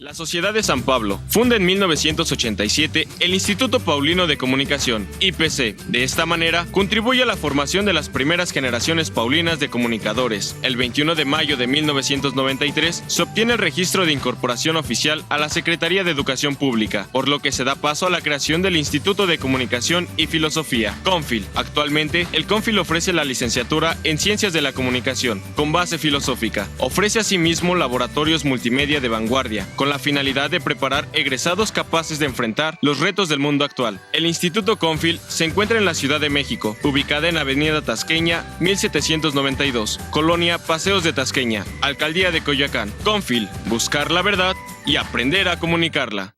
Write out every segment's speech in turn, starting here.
La Sociedad de San Pablo funda en 1987 el Instituto Paulino de Comunicación, IPC. De esta manera, contribuye a la formación de las primeras generaciones paulinas de comunicadores. El 21 de mayo de 1993 se obtiene el registro de incorporación oficial a la Secretaría de Educación Pública, por lo que se da paso a la creación del Instituto de Comunicación y Filosofía, CONFIL. Actualmente, el CONFIL ofrece la licenciatura en Ciencias de la Comunicación, con base filosófica. Ofrece asimismo laboratorios multimedia de vanguardia, con la finalidad de preparar egresados capaces de enfrentar los retos del mundo actual. El Instituto CONFIL se encuentra en la Ciudad de México, ubicada en Avenida Tasqueña, 1792, Colonia Paseos de Tasqueña, Alcaldía de Coyoacán. CONFIL, buscar la verdad y aprender a comunicarla.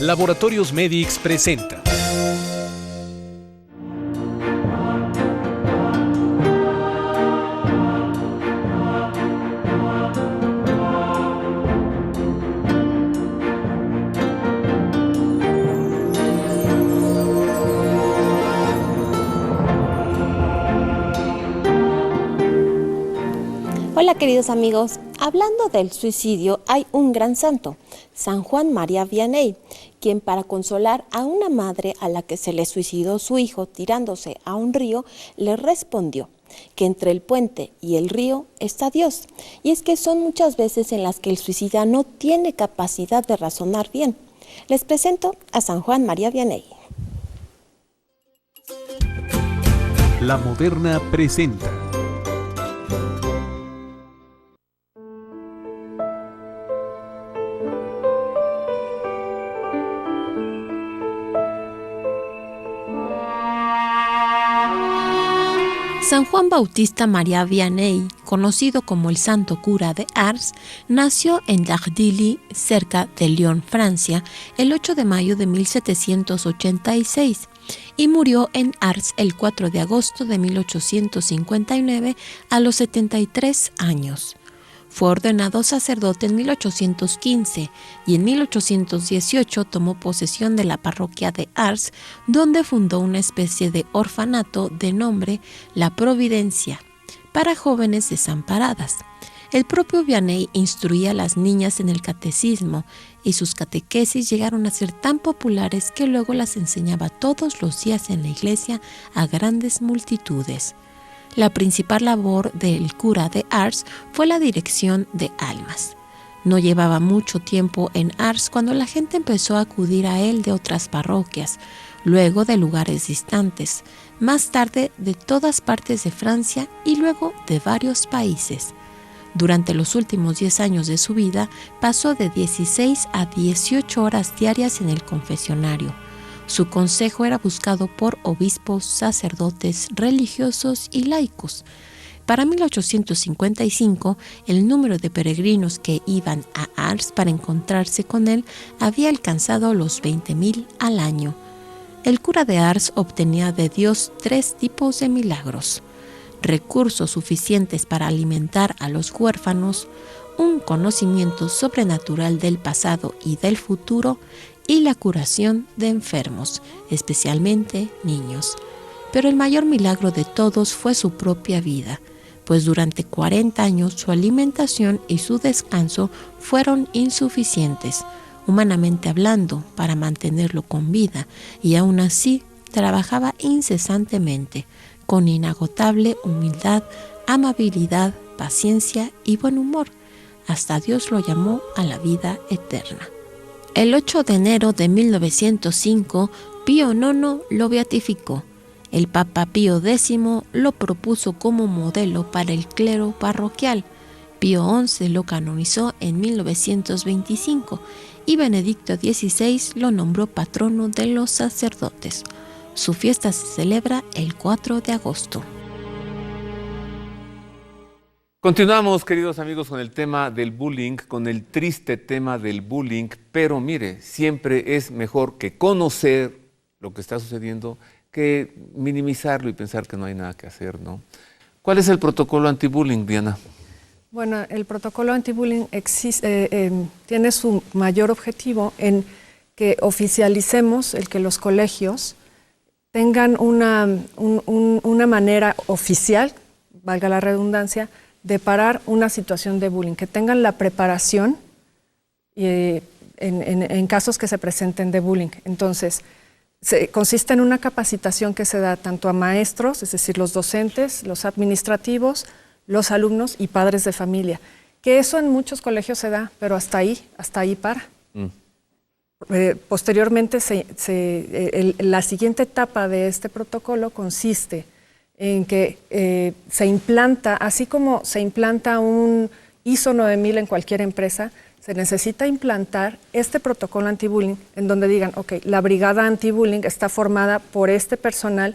Laboratorios Medix presenta. Hola queridos amigos, hablando del suicidio hay un gran santo, San Juan María Vianney, quien para consolar a una madre a la que se le suicidó su hijo tirándose a un río, le respondió que entre el puente y el río está Dios. Y es que son muchas veces en las que el suicida no tiene capacidad de razonar bien. Les presento a San Juan María Vianney. La Moderna presenta. San Juan Bautista María Vianney, conocido como el Santo Cura de Ars, nació en Dardilly, cerca de Lyon, Francia, el 8 de mayo de 1786 y murió en Ars el 4 de agosto de 1859 a los 73 años. Fue ordenado sacerdote en 1815 y en 1818 tomó posesión de la parroquia de Ars, donde fundó una especie de orfanato de nombre La Providencia para jóvenes desamparadas. El propio Vianney instruía a las niñas en el catecismo y sus catequesis llegaron a ser tan populares que luego las enseñaba todos los días en la iglesia a grandes multitudes. La principal labor del cura de Ars fue la dirección de almas. No llevaba mucho tiempo en Ars cuando la gente empezó a acudir a él de otras parroquias, luego de lugares distantes, más tarde de todas partes de Francia y luego de varios países. Durante los últimos 10 años de su vida, pasó de 16 a 18 horas diarias en el confesionario. Su consejo era buscado por obispos, sacerdotes, religiosos y laicos. Para 1855, el número de peregrinos que iban a Ars para encontrarse con él había alcanzado los 20,000 al año. El cura de Ars obtenía de Dios 3 tipos de milagros: recursos suficientes para alimentar a los huérfanos, un conocimiento sobrenatural del pasado y del futuro, y la curación de enfermos, especialmente niños. Pero el mayor milagro de todos fue su propia vida, pues durante 40 años su alimentación y su descanso fueron insuficientes, humanamente hablando, para mantenerlo con vida, y aún así trabajaba incesantemente, con inagotable humildad, amabilidad, paciencia y buen humor. Hasta Dios lo llamó a la vida eterna. El 8 de enero de 1905, Pío IX lo beatificó. El Papa Pío X lo propuso como modelo para el clero parroquial. Pío XI lo canonizó en 1925 y Benedicto XVI lo nombró patrono de los sacerdotes. Su fiesta se celebra el 4 de agosto. Continuamos, queridos amigos, con el tema del bullying, con el triste tema del bullying, pero mire, siempre es mejor que conocer lo que está sucediendo que minimizarlo y pensar que no hay nada que hacer, ¿no? ¿Cuál es el protocolo anti-bullying, Diana? Bueno, el protocolo anti-bullying tiene su mayor objetivo en que oficialicemos el que los colegios tengan una manera oficial, valga la redundancia, de parar una situación de bullying, que tengan la preparación en casos que se presenten de bullying. Entonces, consiste en una capacitación que se da tanto a maestros, es decir, los docentes, los administrativos, los alumnos y padres de familia. Que eso en muchos colegios se da, pero hasta ahí para. Posteriormente, la siguiente etapa de este protocolo consiste en que se implanta, así como se implanta un ISO 9000 en cualquier empresa, se necesita implantar este protocolo anti-bullying en donde digan, ok, la brigada anti-bullying está formada por este personal,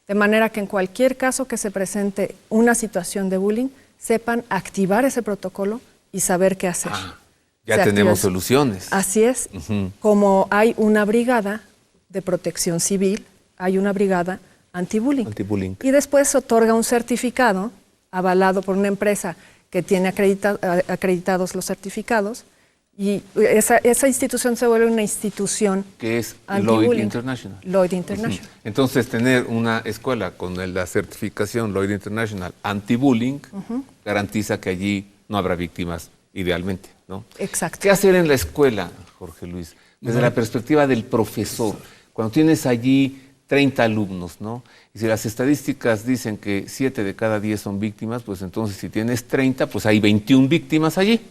de manera que en cualquier caso que se presente una situación de bullying, sepan activar ese protocolo y saber qué hacer. Ya tenemos soluciones. Así es. Como hay una brigada de protección civil, hay una brigada anti-bullying. Y después se otorga un certificado avalado por una empresa que tiene acreditados los certificados, y esa institución se vuelve una institución que es Lloyd International. Lloyd International. Entonces, tener una escuela con la certificación Lloyd International anti-bullying garantiza que allí no habrá víctimas, idealmente, ¿no? Exacto. ¿Qué hacer en la escuela, Jorge Luis? Desde la perspectiva del profesor, cuando tienes allí 30 alumnos, ¿no? Y si las estadísticas dicen que 7 de cada 10 son víctimas, pues entonces si tienes 30, pues hay 21 víctimas allí.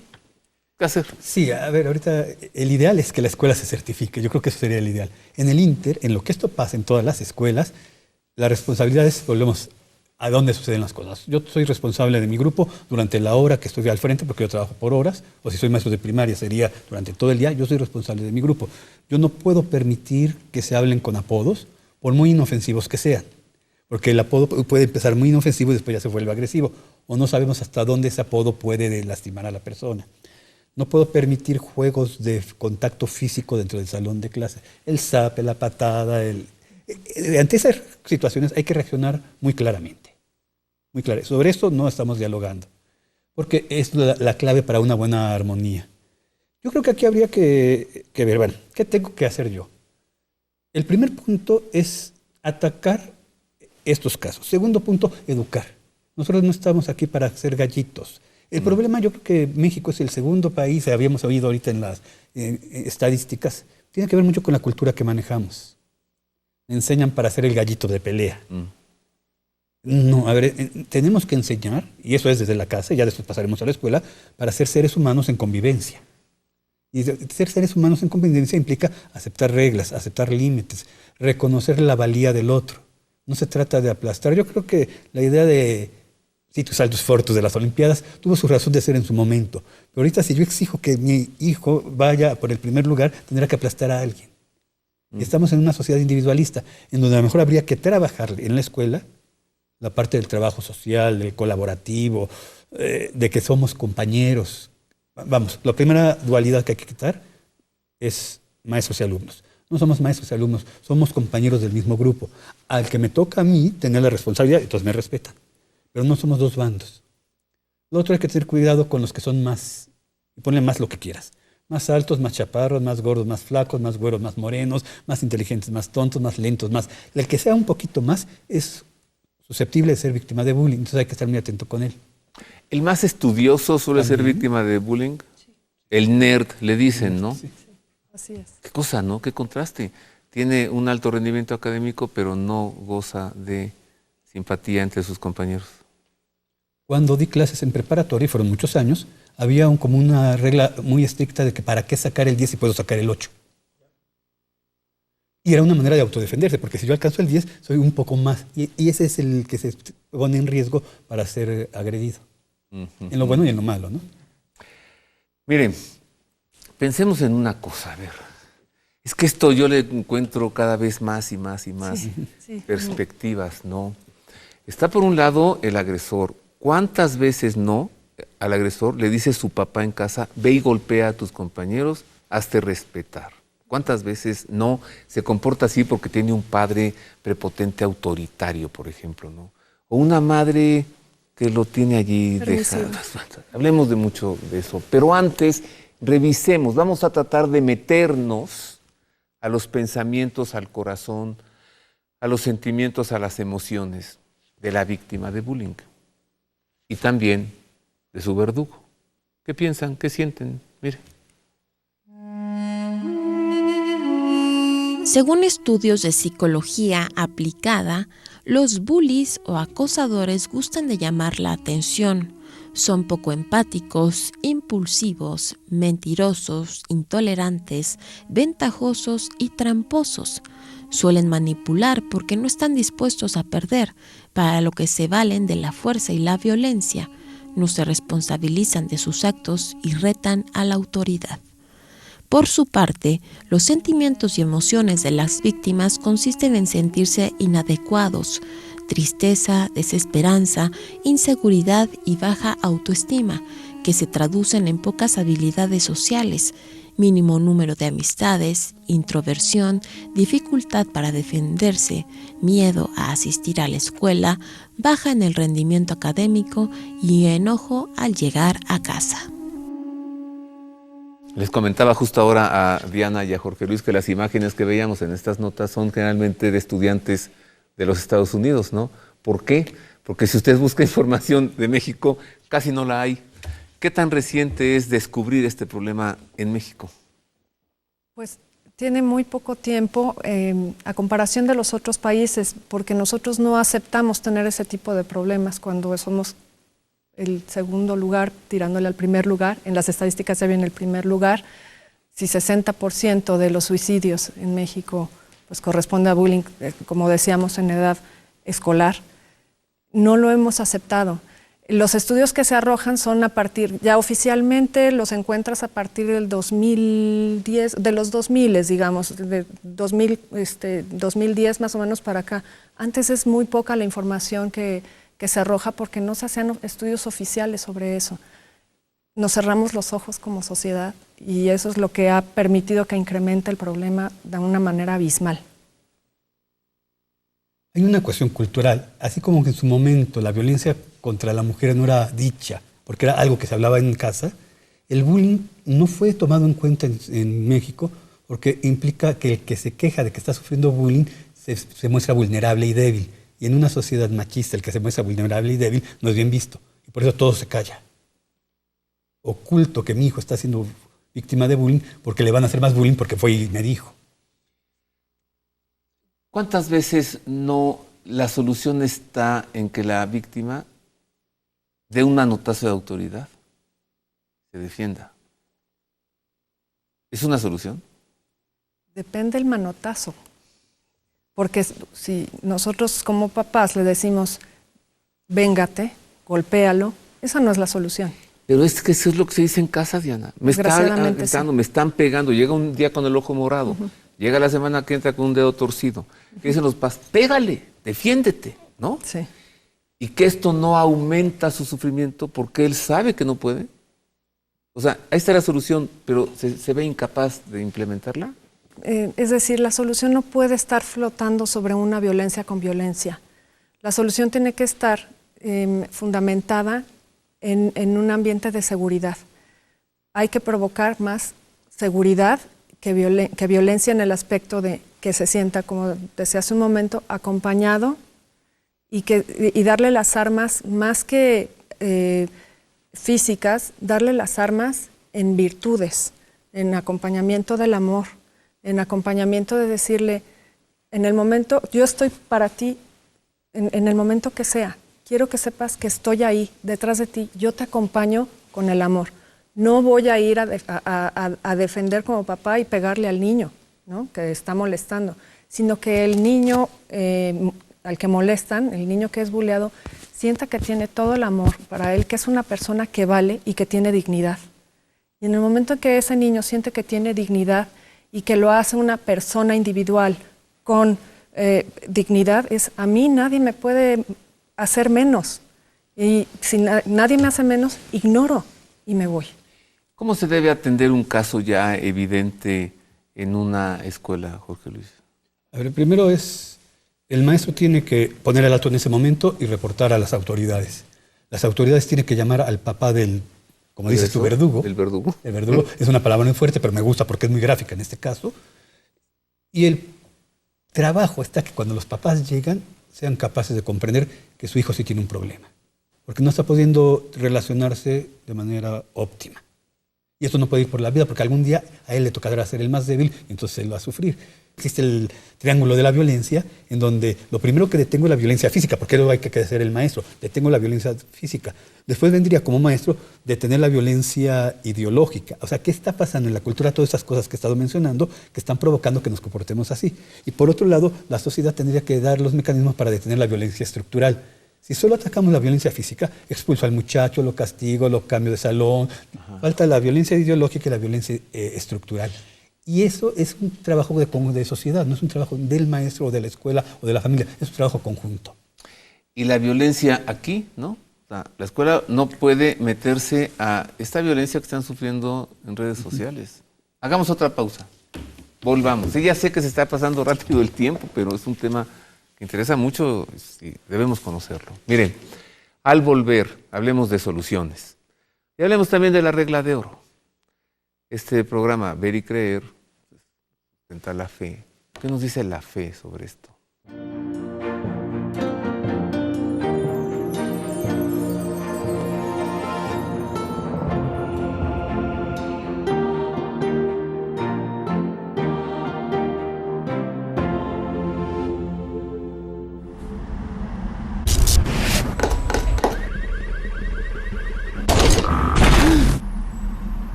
¿Qué hacer? Sí, a ver, ahorita el ideal es que la escuela se certifique. Yo creo que eso sería el ideal. En el Inter, en lo que esto pasa en todas las escuelas, la responsabilidad es, volvemos a dónde suceden las cosas. Yo soy responsable de mi grupo durante la hora que estoy al frente, porque yo trabajo por horas, o si soy maestro de primaria sería durante todo el día. Yo soy responsable de mi grupo. Yo no puedo permitir que se hablen con apodos, por muy inofensivos que sean, porque el apodo puede empezar muy inofensivo y después ya se vuelve agresivo, o no sabemos hasta dónde ese apodo puede lastimar a la persona. No puedo permitir juegos de contacto físico dentro del salón de clase. El zape, la patada. Ante esas situaciones hay que reaccionar muy claramente. Muy claro. Sobre esto no estamos dialogando, porque es la clave para una buena armonía. Yo creo que aquí habría que ver, bueno, ¿qué tengo que hacer yo? El primer punto es atacar estos casos. Segundo punto, educar. Nosotros no estamos aquí para hacer gallitos. El problema, yo creo que México es el segundo país, habíamos oído ahorita en las estadísticas, tiene que ver mucho con la cultura que manejamos. Me enseñan para hacer el gallito de pelea. No, a ver, tenemos que enseñar, y eso es desde la casa, ya después pasaremos a la escuela, para ser seres humanos en convivencia. Y ser seres humanos en convivencia implica aceptar reglas, aceptar límites, reconocer la valía del otro. No se trata de aplastar. Yo creo que la idea de saltos fortos de las Olimpiadas tuvo su razón de ser en su momento. Pero ahorita si yo exijo que mi hijo vaya por el primer lugar, tendrá que aplastar a alguien. Y estamos en una sociedad individualista, en donde a lo mejor habría que trabajar en la escuela la parte del trabajo social, del colaborativo, de que somos compañeros. Vamos, la primera dualidad que hay que quitar es maestros y alumnos. No somos maestros y alumnos, somos compañeros del mismo grupo. Al que me toca a mí tener la responsabilidad, entonces me respetan. Pero no somos dos bandos. Lo otro, hay que tener cuidado con los que son más, y ponle más lo que quieras. Más altos, más chaparros, más gordos, más flacos, más güeros, más morenos, más inteligentes, más tontos, más lentos, más. El que sea un poquito más es susceptible de ser víctima de bullying, entonces hay que estar muy atento con él. ¿El más estudioso suele ser víctima de bullying? Sí. El nerd, le dicen, ¿no? Sí. Así es. Qué cosa, ¿no? Qué contraste. Tiene un alto rendimiento académico, pero no goza de simpatía entre sus compañeros. Cuando di clases en preparatoria, y fueron muchos años, había como una regla muy estricta de que para qué sacar el 10 si puedo sacar el 8. Y era una manera de autodefenderse, porque si yo alcanzo el 10, soy un poco más. Y ese es el que se pone en riesgo para ser agredido. En lo bueno y en lo malo, ¿no? Miren, pensemos en una cosa, a ver. Es que esto yo le encuentro cada vez más y más y más perspectivas, ¿no? Está por un lado el agresor. ¿Cuántas veces no al agresor le dice su papá en casa, ve y golpea a tus compañeros, hazte respetar? ¿Cuántas veces no se comporta así porque tiene un padre prepotente autoritario, por ejemplo, ¿no? O una madre que lo tiene allí dejado. Hablemos de mucho de eso. Pero antes, revisemos, vamos a tratar de meternos a los pensamientos, al corazón, a los sentimientos, a las emociones de la víctima de bullying. Y también de su verdugo. ¿Qué piensan? ¿Qué sienten? Mire. Según estudios de psicología aplicada, los bullies o acosadores gustan de llamar la atención. Son poco empáticos, impulsivos, mentirosos, intolerantes, ventajosos y tramposos. Suelen manipular porque no están dispuestos a perder, para lo que se valen de la fuerza y la violencia. No se responsabilizan de sus actos y retan a la autoridad. Por su parte, los sentimientos y emociones de las víctimas consisten en sentirse inadecuados, tristeza, desesperanza, inseguridad y baja autoestima, que se traducen en pocas habilidades sociales, mínimo número de amistades, introversión, dificultad para defenderse, miedo a asistir a la escuela, baja en el rendimiento académico y enojo al llegar a casa. Les comentaba justo ahora a Diana y a Jorge Luis que las imágenes que veíamos en estas notas son generalmente de estudiantes de los Estados Unidos, ¿no? ¿Por qué? Porque si usted busca información de México, casi no la hay. ¿Qué tan reciente es descubrir este problema en México? Pues tiene muy poco tiempo a comparación de los otros países, porque nosotros no aceptamos tener ese tipo de problemas cuando somos el segundo lugar, tirándole al primer lugar. En las estadísticas se ve en el primer lugar. Si 60% de los suicidios en México pues corresponde a bullying, como decíamos, en edad escolar, no lo hemos aceptado. Los estudios que se arrojan son a partir, ya oficialmente los encuentras a partir del 2010, de los 2000, digamos, de 2010 más o menos para acá. Antes es muy poca la información que se arroja porque no se hacían estudios oficiales sobre eso. Nos cerramos los ojos como sociedad y eso es lo que ha permitido que incremente el problema de una manera abismal. Hay una cuestión cultural, así como que en su momento la violencia contra la mujer no era dicha, porque era algo que se hablaba en casa, el bullying no fue tomado en cuenta en México porque implica que el que se queja de que está sufriendo bullying se muestra vulnerable y débil. Y en una sociedad machista el que se muestra vulnerable y débil no es bien visto. Y por eso todo se calla. Oculto que mi hijo está siendo víctima de bullying porque le van a hacer más bullying porque fue y me dijo. ¿Cuántas veces no la solución está en que la víctima dé un manotazo de autoridad, se defienda? ¿Es una solución? Depende del manotazo. Porque si nosotros como papás le decimos, véngate, golpéalo, esa no es la solución. Pero es que eso es lo que se dice en casa, Diana. Me están gritando, sí. Me están pegando. Llega un día con el ojo morado. Llega la semana que entra con un dedo torcido. ¿Qué dicen los papás? Pégale, defiéndete, ¿no? Sí. Y que esto no aumenta su sufrimiento porque él sabe que no puede. O sea, ahí está la solución, pero ¿se ve incapaz de implementarla? Es decir, la solución no puede estar flotando sobre una violencia con violencia. La solución tiene que estar fundamentada en un ambiente de seguridad. Hay que provocar más seguridad que violencia en el aspecto de que se sienta, como decía hace un momento, acompañado y darle las armas más que físicas, darle las armas en virtudes, en acompañamiento del amor, en acompañamiento de decirle, en el momento, yo estoy para ti, en el momento que sea, quiero que sepas que estoy ahí, detrás de ti, yo te acompaño con el amor. No voy a ir a defender como papá y pegarle al niño, ¿no?, que está molestando, sino que el niño al que molestan, el niño que es bulleado, sienta que tiene todo el amor para él, que es una persona que vale y que tiene dignidad. Y en el momento en que ese niño siente que tiene dignidad y que lo hace una persona individual con dignidad, es a mí nadie me puede hacer menos. Y si nadie me hace menos, ignoro y me voy. ¿Cómo se debe atender un caso ya evidente en una escuela, Jorge Luis? A ver, primero el maestro tiene que poner el alto en ese momento y reportar a las autoridades. Las autoridades tienen que llamar al papá del, como dices tu verdugo. El verdugo. El verdugo es una palabra muy fuerte, pero me gusta porque es muy gráfica en este caso. Y el trabajo está que cuando los papás llegan sean capaces de comprender que su hijo sí tiene un problema, porque no está pudiendo relacionarse de manera óptima. Y esto no puede ir por la vida porque algún día a él le tocará ser el más débil y entonces él va a sufrir. Existe el triángulo de la violencia, en donde lo primero que detengo es la violencia física, porque eso hay que hacer el maestro, detengo la violencia física. Después vendría como maestro detener la violencia ideológica. O sea, ¿qué está pasando en la cultura? Todas estas cosas que he estado mencionando que están provocando que nos comportemos así. Y por otro lado, la sociedad tendría que dar los mecanismos para detener la violencia estructural. Si solo atacamos la violencia física, expulso al muchacho, lo castigo, lo cambio de salón. Falta la violencia ideológica y la violencia estructural. Y eso es un trabajo de sociedad, no es un trabajo del maestro o de la escuela o de la familia, es un trabajo conjunto. Y la violencia aquí, ¿no? O sea, la escuela no puede meterse a esta violencia que están sufriendo en redes sociales. Hagamos otra pausa. Volvamos. Sí, ya sé que se está pasando rápido el tiempo, pero es un tema que interesa mucho y debemos conocerlo. Miren, al volver, hablemos de soluciones. Y hablemos también de la regla de oro. Este programa, Ver y Creer, sustenta la fe. ¿Qué nos dice la fe sobre esto?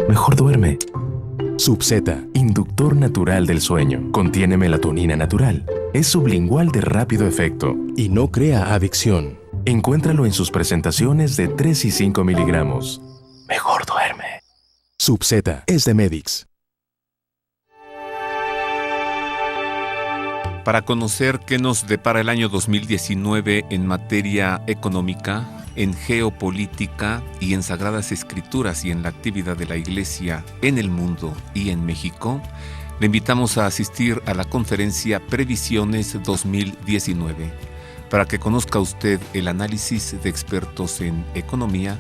Mejor duerme. Subzeta, inductor natural del sueño. Contiene melatonina natural. Es sublingual de rápido efecto y no crea adicción. Encuéntralo en sus presentaciones de 3 y 5 miligramos. Mejor duerme. Subzeta es de Medix. Para conocer qué nos depara el año 2019 en materia económica, en geopolítica y en sagradas escrituras y en la actividad de la Iglesia en el mundo y en México, le invitamos a asistir a la conferencia Previsiones 2019, para que conozca usted el análisis de expertos en economía,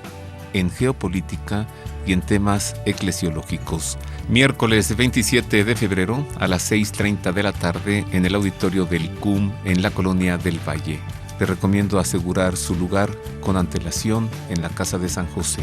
en geopolítica y en temas eclesiológicos. Miércoles 27 de febrero a las 6:30 de la tarde en el auditorio del CUM en la Colonia del Valle. Le recomiendo asegurar su lugar con antelación en la Casa de San José.